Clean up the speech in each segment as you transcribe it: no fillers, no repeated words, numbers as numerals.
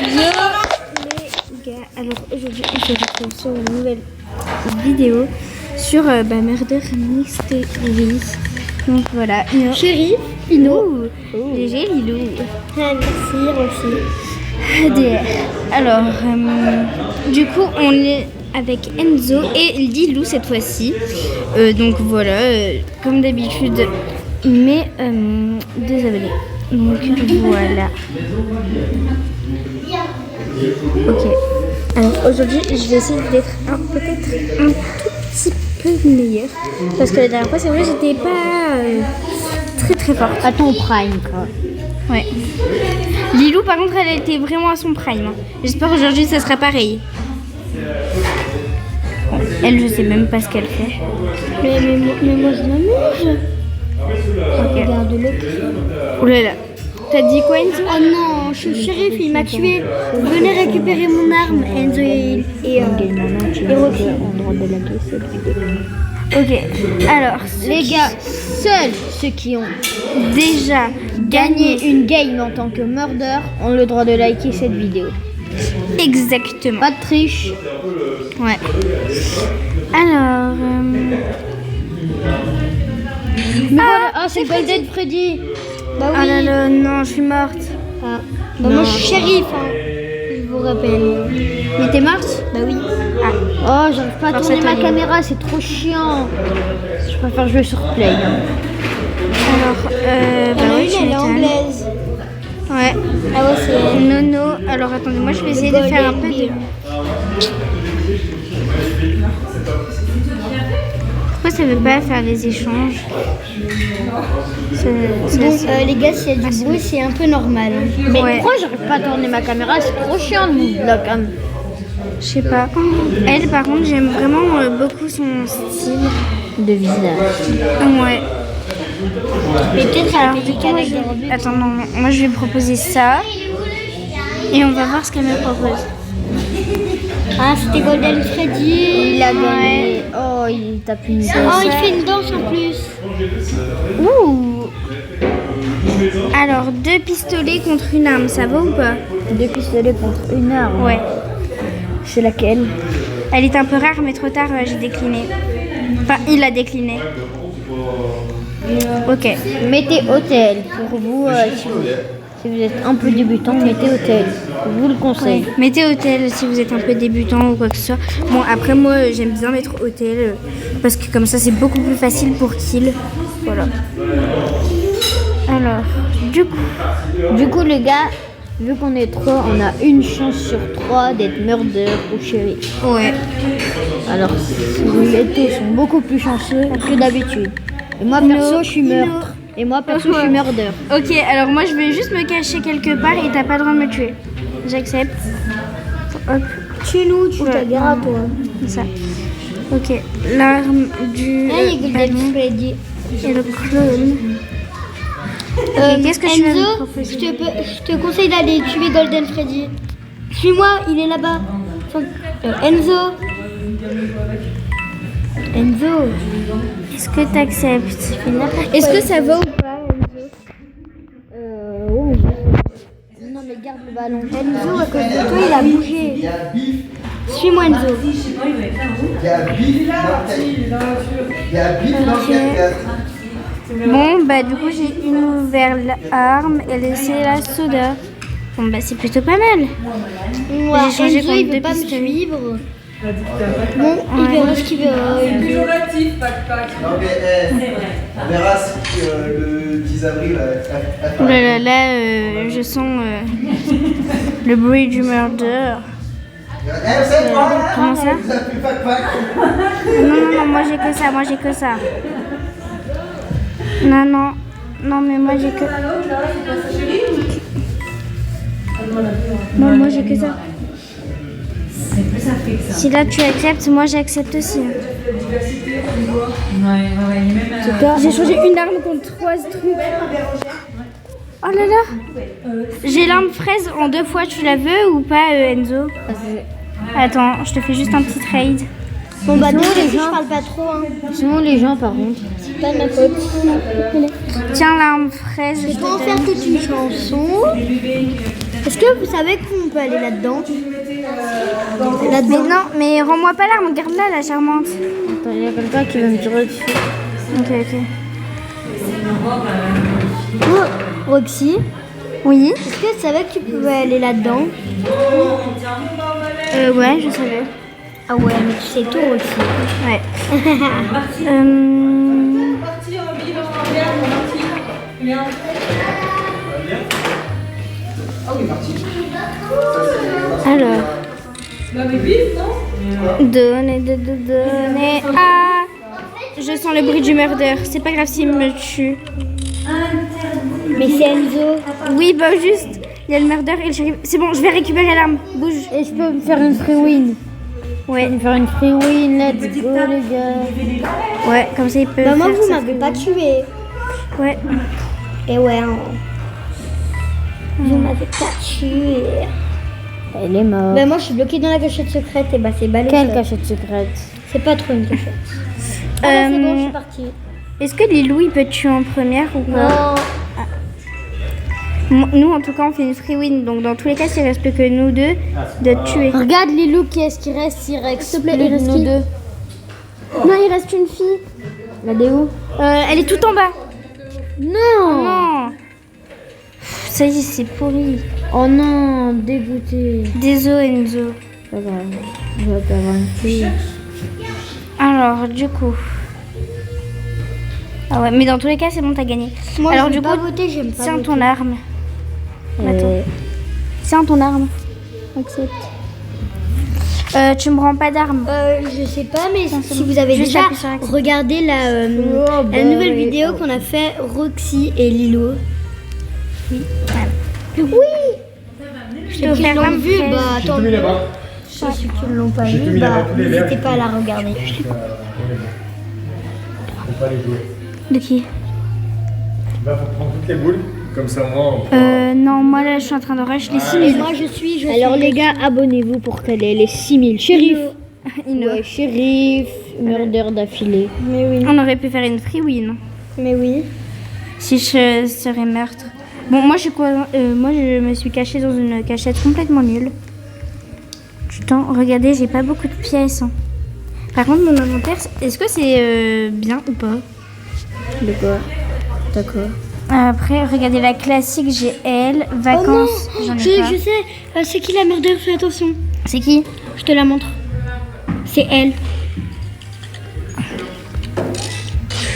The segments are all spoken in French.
Les gars, alors aujourd'hui je retrouve sur une nouvelle vidéo sur Murder Mysteries. Donc voilà, Chérie, Pino, léger Lilou. ah, merci aussi. ADR. Alors, du coup on est avec Enzo et Lilou cette fois-ci. Donc voilà, comme d'habitude, mais désabonnés. Donc voilà. Ok. Alors aujourd'hui, je vais essayer d'être peut-être un tout petit peu meilleure. Parce que la dernière fois, c'est vrai, j'étais pas très forte. À ton prime, quoi. Ouais. Lilou, par contre, elle était vraiment à son prime. Hein. J'espère aujourd'hui, ça sera pareil. Bon, elle, je sais même pas ce qu'elle fait. Mais moi, je m'amuse. Ok. Regarde-le. Oh là là. T'as dit quoi, Enzo? Oh non, je suis le shérif, il m'a tué. Venez récupérer mon arme, Enzo et Rocky. Ok. Alors, Les gars, seuls ceux qui ont déjà gagné une game en tant que murder ont le droit de liker cette vidéo. Exactement. Pas de triche. Ouais. Alors. Mais voilà, c'est Golden Freddy. Bah oui. Oh là là, non, je suis morte. Ah. Bah moi je suis shérif, hein. Je vous rappelle. Mais t'es morte? Bah oui. Ah. Oh, j'arrive pas à Alors, tourner ça ma t'arrive. caméra, c'est trop chiant. Je préfère jouer sur Play. Hein. Alors, bah oui, tu elle est m'étonnes. anglaise. Ouais. Ah ouais, c'est Nono. Alors attendez, moi je vais essayer de faire un peu de. Pourquoi ça veut pas faire les échanges? bon, les gars, s'il y a du bruit, c'est un peu normal. Mais Ouais. pourquoi j'arrive pas à tourner ma caméra? C'est trop chiant la cam. Je sais pas. Elle, par contre, j'aime vraiment beaucoup son style. De visage. Ouais. Mais peut-être Alors, du coup, moi, attends, non, moi je vais proposer ça. Et on va voir ce qu'elle me propose. Ah, c'était Golden Freddy. Il a gagné. Oh, il tape une danse. Ça. Oh, il fait une danse en plus. Ouh. Alors, 2 pistolets contre une arme, ça va ou pas? 2 pistolets contre une arme. Ouais. C'est laquelle? Elle est un peu rare, mais trop tard, j'ai décliné. Enfin, il a décliné. Ok. Mettez hôtel pour vous, si vous êtes un peu débutant, mettez hôtel. Je vous le conseille. Mettez hôtel si vous êtes un peu débutant ou quoi que ce soit. Bon, après, moi, j'aime bien mettre hôtel parce que comme ça, c'est beaucoup plus facile pour kill. Voilà. Alors, Du coup, les gars, vu qu'on est 3, on a une chance sur 3 d'être murder ou shérif. ouais. Alors, les taux sont beaucoup plus chanceux que d'habitude. Et moi, perso, je suis meurtre. Et moi, perso, je suis murder. Ok, alors moi, je vais juste me cacher quelque part et t'as pas le droit de me tuer. J'accepte. Hop. Tue-nous, tu ta guerre à toi. Ça. Ok. L'arme du Là, il y a Golden ballon Freddy. et le clone. Ok, qu'est-ce que tu vas me Enzo, proposer? je te conseille d'aller tuer Golden Freddy. Suis-moi, il est là-bas. Enzo. Enzo. Est-ce que t'acceptes? Est-ce que ça va ou pas, Enzo? Oh, non, mais garde le ballon. Enzo, à cause de toi, il a bougé. Suis-moi, Enzo. Bon, bah du coup, j'ai une nouvelle arme et c'est la soda. Bon, bah c'est plutôt pas mal. Ouais, J'ai changé Enzo, contre il veut 2 pas me pistolets. suivre. Bon, il verra ce qu'il verra. Péjoratif, pac-pac. Non mais on verra si le 10 avril Oh là là, là, je sens le bruit du murder. Comment ça? Non, moi j'ai que ça, Non, mais moi j'ai que... Non, moi j'ai que ça. Si là tu acceptes, moi j'accepte aussi. J'ai changé une arme contre 3 trucs. Oh là là. J'ai l'arme fraise en 2 fois, tu la veux ou pas, Enzo? Attends, je te fais juste un petit trade. Bon, bah, nous, les gens, je parle pas trop. Hein. Sinon, les gens, par contre. C'est pas de ma faute. Tiens l'arme fraise. Je peux en faire toute une chanson. Est-ce que vous savez qu'on peut aller là-dedans? Mais non, mais rends-moi pas l'arme, garde-la, la charmante. Attends, il y a quelqu'un qui veut me tirer dessus. Ok, ok. Oh, Roxy, Oui. est-ce que tu savais que tu pouvais aller là-dedans? Ouais, je savais. Ah ouais, mais tu sais tout, Roxy. Ouais. Alors. Donner. Ah! Je sens le bruit du murder. C'est pas grave s'il me tue. Mais c'est Enzo. Oui, bah juste. Il y a le murder et le shérif. C'est bon, je vais récupérer l'arme. Bouge. Et je peux me faire une free win. Ouais. Je peux me faire une free win, let's go les gars. Ouais, comme ça il peut. Bah moi faire vous ça. m'avez pas tué. Ouais. Et ouais, hein. Vous m'avez pas tué. Elle est morte. Bah moi je suis bloquée dans la cachette secrète et bah c'est balai. Quelle cachette secrète? C'est pas trop une cachette. Ah bah c'est bon, je suis partie. Est-ce que Lilou il peut te tuer en première ou pas? Non. Nous en tout cas on fait une free win, donc dans tous les cas s'il reste plus que nous deux, de te tuer. Regarde Lilou, qui est-ce qui reste? Il reste S'il te plaît, plus il de reste nous qui? deux. Non, il reste une fille. Elle est où? Elle est tout en bas. Non. Non. Ça y est, c'est pourri. Oh non, dégoûté. Désolé Enzo. Pas grave, je vais pas avoir une fille. Alors du coup. Ah ouais, mais dans tous les cas c'est bon, t'as gagné. Moi Alors je du vais coup, pas voter, j'aime pas tiens voter. ton arme. Attends. Tiens ton arme. Accepte. Tu me rends pas d'arme. Je sais pas, mais si vous avez Juste déjà appuie sur X. regardé la nouvelle vidéo qu'on a fait Roxy et Lilo. Oui. Je te Ceux qui l'ont vu, bah J'ai tant tout mis mieux. là-bas. Ceux qui ne l'ont pas J'ai vu, tout mis bah là-bas, tous les verres, n'hésitez pas à la regarder. Faut pas les jouer. De qui? Là, faut prendre toutes les boules, comme ça, moi, on pourra... Non, moi là je suis en train de rush les 6000. Moi je suis. Alors les gars, abonnez-vous pour qu'elle ait les 6000. Shérif. Ouais, shérif, murder d'affilée. Mais oui. On aurait pu faire une free win Mais oui. si je serais meurtre. Bon, moi je suis quoi? Moi je me suis cachée dans une cachette complètement nulle. Putain, regardez, j'ai pas beaucoup de pièces. Hein. Par contre, mon inventaire, est-ce que c'est bien ou pas? De quoi? D'accord. Après, regardez la classique, j'ai elle, vacances, j'en ai pas. Je sais, c'est qui la murder? Fais attention. C'est qui? Je te la montre. C'est elle.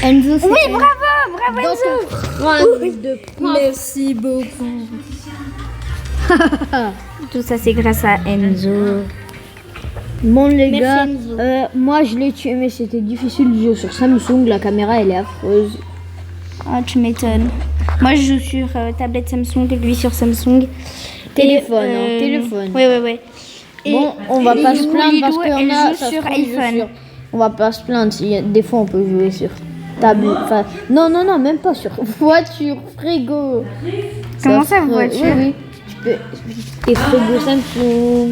Enzo, c'est Oui, elle. bravo Enzo. Merci beaucoup. Tout ça, c'est grâce à Enzo. Bon les Merci, gars, Enzo. moi je l'ai tué mais c'était difficile de jouer sur Samsung, la caméra elle est affreuse. Ah, tu m'étonnes. Moi, je joue sur tablette Samsung, lui sur Samsung. Téléphone, hein, téléphone. Ouais. Bon, on va pas se plaindre parce elle qu'on a joue ça se sur trouve, il joue iPhone. sur- On va pas se plaindre, des fois on peut jouer sur table, enfin non, même pas sur voiture, frigo. Comment ça, ferait- voiture? Oui, tu peux des frigos Samsung,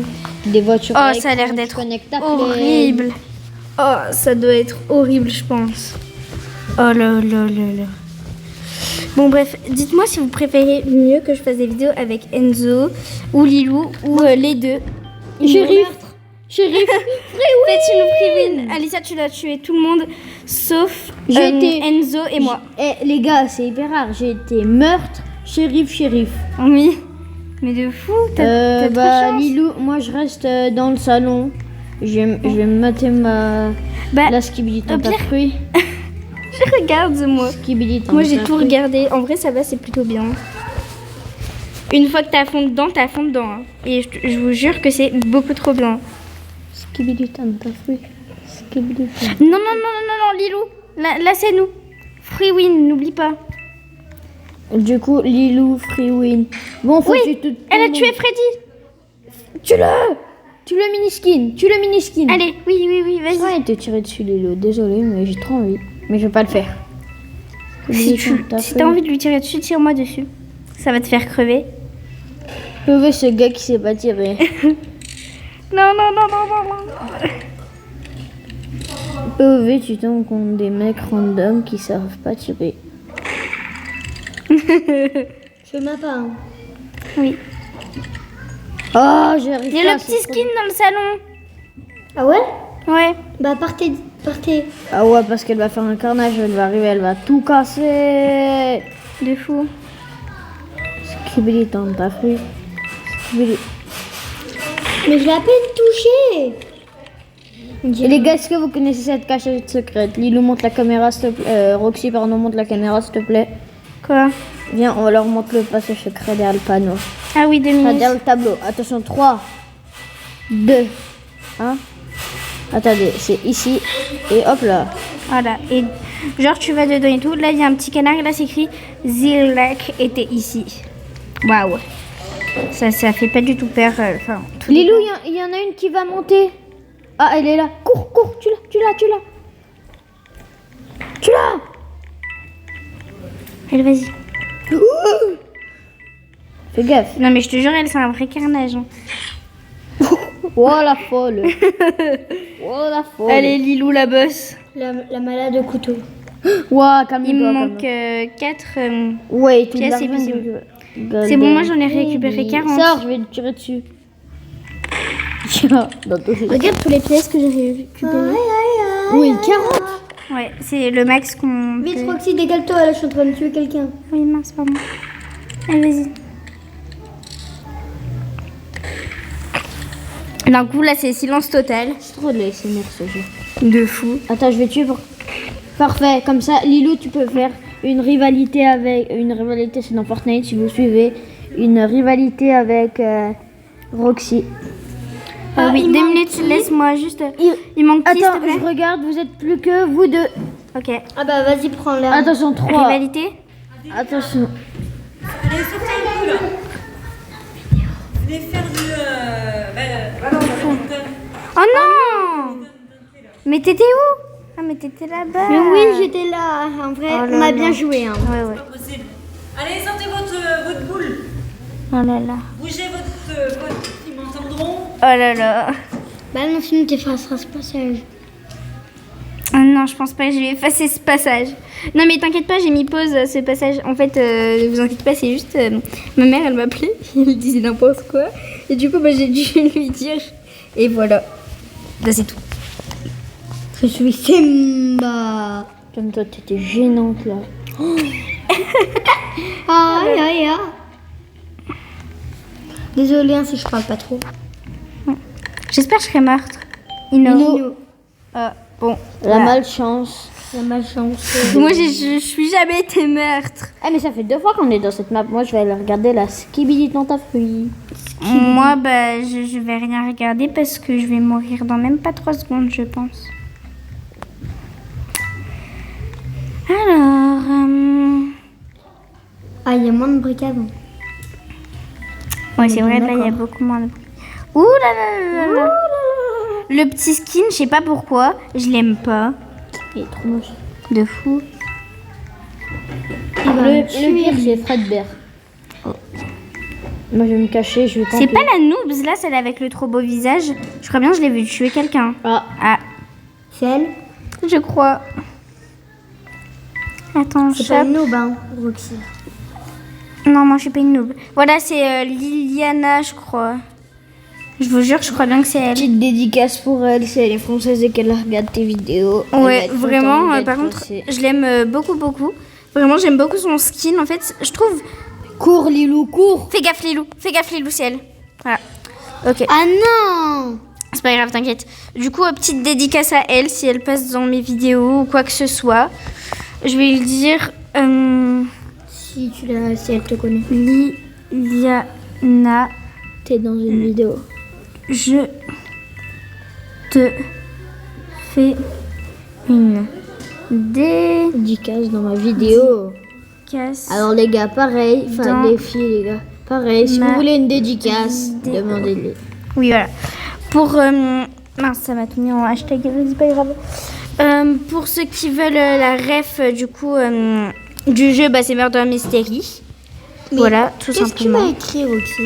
des voitures. Oh, avec ça a l'air qui tu d'être connectes ta clé. horrible. Oh, ça doit être horrible, je pense. Oh là. Bon, bref, dites-moi si vous préférez mieux que je fasse des vidéos avec Enzo ou Lilou ou les deux. Shérif. Faites une free win. Alicia, tu l'as tué tout le monde sauf J'ai été- Enzo et moi. Les gars, c'est hyper rare, j'ai été meurtre, shérif. Oui. Mais de fou, t'as trop de chance. Lilou, moi je reste dans le salon. Je vais me mater la skibidi au pire- fruit. Je regarde, moi. Skibidi Moi, j'ai tout regardé. En vrai, ça va, c'est plutôt bien. Une fois que t'as fond dedans, t'as fond dedans. Hein. Et je vous jure que c'est beaucoup trop bien. Skibidi fruit. Skibidi. Non, Lilou. Là, c'est nous. Free win, n'oublie pas. Du coup, Lilou, free win. Bon, faut que tu te... Elle a tué Freddy. Tu le mini-skin. Allez, oui, vas-y. Ouais, te tirer dessus, Lilou. Désolé, mais j'ai trop envie. Mais je vais pas le faire. Si t'as envie de lui tirer dessus, tire-moi dessus. Ça va te faire crever. Pauvre ce gars qui s'est pas tiré. Non. Pauvre, tu tombes contre des mecs random qui savent pas tirer. Je m'appelle. Oui. Oh, j'arrive Il y a le petit skin dans le salon. Ah ouais? Ouais. Bah partez. Ah ouais, parce qu'elle va faire un carnage, elle va arriver, elle va tout casser. De fou. Skibidi dans ta fruit. Skibidi. Mais je l'ai à peine touché. Et les gars, est-ce que vous connaissez cette cachette secrète? Lilou, monte la caméra, s'il te plaît. Roxy, pardon, monte la caméra, s'il te plaît. Quoi? Viens, on va leur montrer le passage secret derrière le panneau. Ah oui, 2 minutes. Derrière le tableau. Attention, 3, 2, 1. Attendez, c'est ici. Et hop là. Voilà. Et genre, tu vas dedans et tout. Là, il y a un petit canard. Et là, c'est écrit Zilak était ici. Waouh. Ça fait pas du tout peur. Lilou, il y en a une qui va monter. Ah, elle est là. Cours, tu l'as. Allez, vas-y. Fais gaffe. Non, mais je te jure, elle, c'est un vrai carnage. Hein. Oh la folle. Oh la folle. Allez, Lilou, la bosse. La malade au couteau. Ouah, calme-toi. Il me manque 4 Ouais, tout pièces l'argent épuisées. de- C'est bon, moi, j'en ai récupéré 40. Sors, je vais te tirer dessus. Tiens, dans ton jeu. Regarde tous les pièces que j'ai récupérées. Oui, 40. Ouais, c'est le max qu'on Vite, peut... Roxy, décale-toi, là, je suis en train de tuer quelqu'un. Oui, mince, pardon. Allez, vas-y. D'un coup, là, c'est silence total. C'est trop de la SMR ce jeu. De fou. Attends, je vais tuer pour... Parfait, comme ça, Lilou, tu peux faire une rivalité avec... Une rivalité, c'est dans Fortnite, si vous suivez. Une rivalité avec Roxy. Oui, 2 minutes, laisse-moi juste... Il manque qui, s'il Attends, te plaît? je regarde, vous êtes plus que vous deux. Ok. Ah bah vas-y, prends l'air. Attention, 3. Rivalité? Attention. Allez, sortez le coup là. Venez faire du. badminton. Oh non! Mais t'étais où? Ah, mais t'étais là-bas. Mais oui, j'étais là. En vrai, Oh là on a là. bien joué. Hein. Ouais, ouais. Possible. Allez, sortez votre boule. Oh là là. Bougez votre pote. Ils m'entendront. Oh là là. Bah non, sinon tu effaceras ce passage. Ah non, je pense pas que je vais effacer ce passage. Non, mais t'inquiète pas, j'ai mis pause ce passage. En fait, vous inquiétez pas, c'est juste... ma mère, elle m'appelait, elle disait n'importe quoi. Et du coup, bah, j'ai dû lui dire. Et voilà. Là, c'est tout. Je suis Simba. Comme toi, t'étais gênante là. Aïe, aïe, aïe. Désolée hein, si je parle pas trop. J'espère que je serai meurtre. Ino. Ah, bon. La malchance. La malchance. Moi, je suis jamais été meurtre. Ah, mais ça fait 2 fois qu'on est dans cette map. Moi, je vais aller regarder la Skibidi dans ta fruit. Moi, bah, je vais rien regarder parce que je vais mourir dans même pas 3 secondes, je pense. Alors... Ah, il y a moins de briques avant. Ouais, c'est vrai, là, il y a beaucoup moins de bruit. Ouh là là là là. Le petit skin, je sais pas pourquoi, je l'aime pas. Il est trop moche. De fou. Le pire, c'est Fredbear. Moi, je vais me cacher, je vais C'est pas la noobs, là, celle avec le trop beau visage. Je crois bien que je l'ai vu tuer quelqu'un. Ah, Ah, C'est elle? je crois. Attends, C'est je pas une noob, hein, Roxy. Non, moi, je suis pas une noob. Voilà, c'est Liliana, je crois. Je vous jure, je crois bien que c'est elle. petite dédicace pour elle, si elle est française et qu'elle regarde tes vidéos. Elle va Ouais, être vraiment, contente d'être par contre, passée. je l'aime beaucoup, beaucoup. Vraiment, j'aime beaucoup son skin. En fait, je trouve... Cours, Lilou, cours. Fais gaffe, Lilou, c'est elle. Voilà. Ok, Ah non! c'est pas grave, t'inquiète. Du coup, petite dédicace à elle, si elle passe dans mes vidéos ou quoi que ce soit. Je vais lui dire... Si elle te connaît. Liliana, T'es dans une vidéo. je te fais une Dédicace dans ma vidéo. dédicace. Alors les gars, pareil, enfin Dans les filles, les gars, pareil, si ma vous voulez une dédicace, vidéo. demandez-les. Oui, voilà. Pour... mince, ça m'a tout mis en hashtag, c'est pas grave. Pour ceux qui veulent la ref, du coup, du jeu, bah, c'est Murder Mystery. Voilà, tout Qu'est-ce que tu m'as simplement. écrit, Roxy?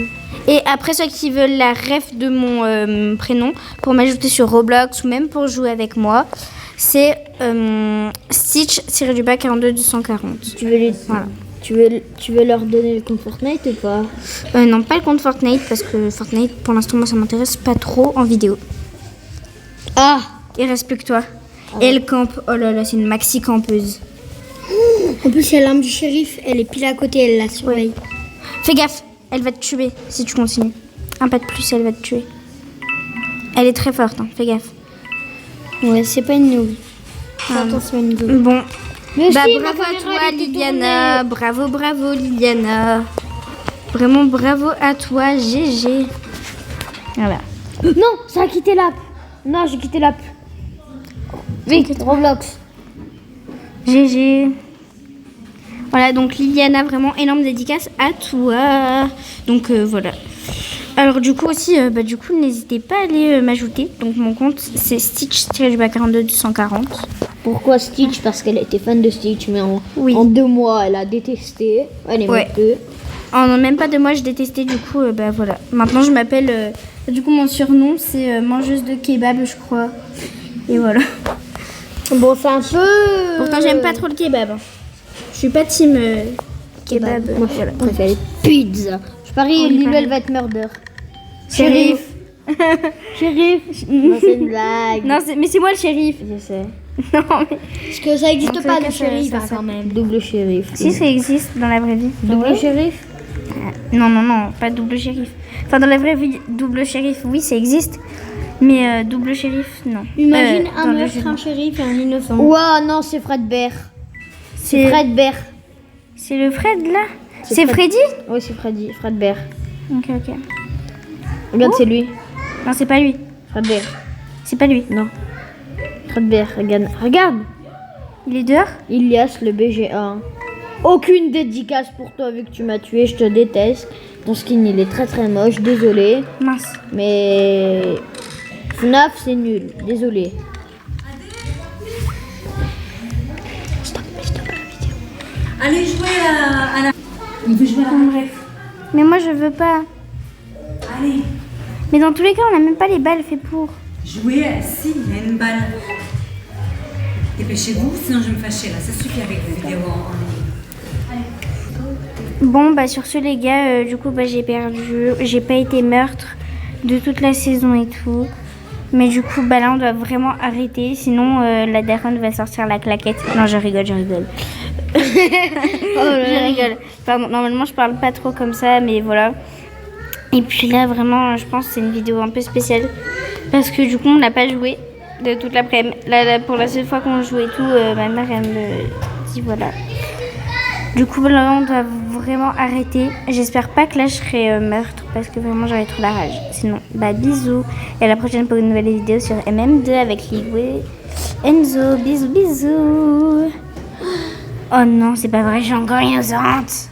Et après, ceux qui veulent la ref de mon prénom, pour m'ajouter sur Roblox ou même pour jouer avec moi, c'est Stitch-42-240. Tu veux les, Voilà. Tu veux leur donner le compte Fortnite ou pas? Non, pas le compte Fortnite parce que Fortnite, pour l'instant, moi, ça m'intéresse pas trop en vidéo. Ah! Il reste plus que toi. Et elle campe. Oh là là, c'est une maxi campeuse. En plus, il y a l'arme du shérif. Elle est pile à côté, elle la surveille. Fais gaffe, elle va te tuer si tu continues. Un pas de plus, elle va te tuer. Elle est très forte, hein, fais gaffe. Ouais, c'est pas une noob. Attention, une noob. Bon. Mais Bah, si, bravo ma à caméra, toi, elle était Liliana. Bravo, bravo, Liliana. Vraiment bravo à toi, GG. Voilà. Non, ça a quitté l'app. Non, j'ai quitté l'app. Vite, Roblox. GG. Voilà, donc Liliana, vraiment énorme dédicace à toi. Donc voilà. Alors du coup aussi, n'hésitez pas à aller m'ajouter. Donc mon compte, c'est Stitch-42 Pourquoi Stitch? Parce qu'elle était fan de Stitch, mais en Oui. 2 mois, elle a détesté. Elle est Ouais. peu. En même pas 2 mois, je détestais, du coup, voilà. Maintenant, je m'appelle, du coup, mon surnom, c'est mangeuse de kebab, je crois. Et voilà. Bon, c'est un peu... Pourtant, j'aime pas trop le kebab. Hein. Je suis pas team kebab. Moi, Voilà. je préfère les pizzas. Je parie, Lilo, elle va être murder. Shérif. Shérif. Non, c'est une blague. Non, mais c'est moi le shérif. Je sais. Non, mais Parce que ça existe En pas, tout le cas, shérif, ça hein, quand même. Double shérif. si ça existe dans la vraie vie. Double shérif? Non, pas double shérif. Enfin, dans la vraie vie, double shérif, oui, ça existe. Mais double shérif, non. Imagine Dans un le meurtre, jeu. un shérif et un innocent. Ouah, non, c'est Fred Bear. C'est Fred Bear. C'est le Fred, là. C'est C'est Fred. Freddy. Oui, c'est Freddy. Fred Bear. Ok. Regarde, c'est lui. Non, c'est pas lui. Fred Bear. C'est pas lui. Non. Fred Bear, regarde. Regarde. Il est dehors. Ilias, le BGA. Aucune dédicace pour toi vu que tu m'as tué, je te déteste. Ton skin il est très très moche, désolé. Mince. Mais FNAF c'est nul, désolé. Allez jouer à la... Il veut jouer à la... Bref. Mais moi, je veux pas. Allez, Mais dans tous les cas, on n'a même pas les balles fait pour. jouer, si, il y a une balle. Dépêchez-vous, sinon je vais me fâcher là. Ça suffit avec vos vidéos en ligne. Bon, bah sur ce, les gars, du coup, j'ai perdu. J'ai pas été meurtre de toute la saison et tout. Mais du coup, là, on doit vraiment arrêter. Sinon, la daronne va sortir la claquette. Non, je rigole. Je rigole. Pardon, normalement, je parle pas trop comme ça, mais voilà. Et puis là, vraiment, je pense que c'est une vidéo un peu spéciale. Parce que du coup, on n'a pas joué de toute l'après-midi. Là, pour la seule fois qu'on joue et tout, ma mère, elle me dit voilà. Du coup, là, on doit vraiment arrêter. J'espère pas que là, je serai meurtre parce que vraiment, j'aurais trop la rage. Sinon, bisous. Et à la prochaine pour une nouvelle vidéo sur MM2 avec Ligou et Enzo. Bisous. Oh non, c'est pas vrai, j'ai encore une osante.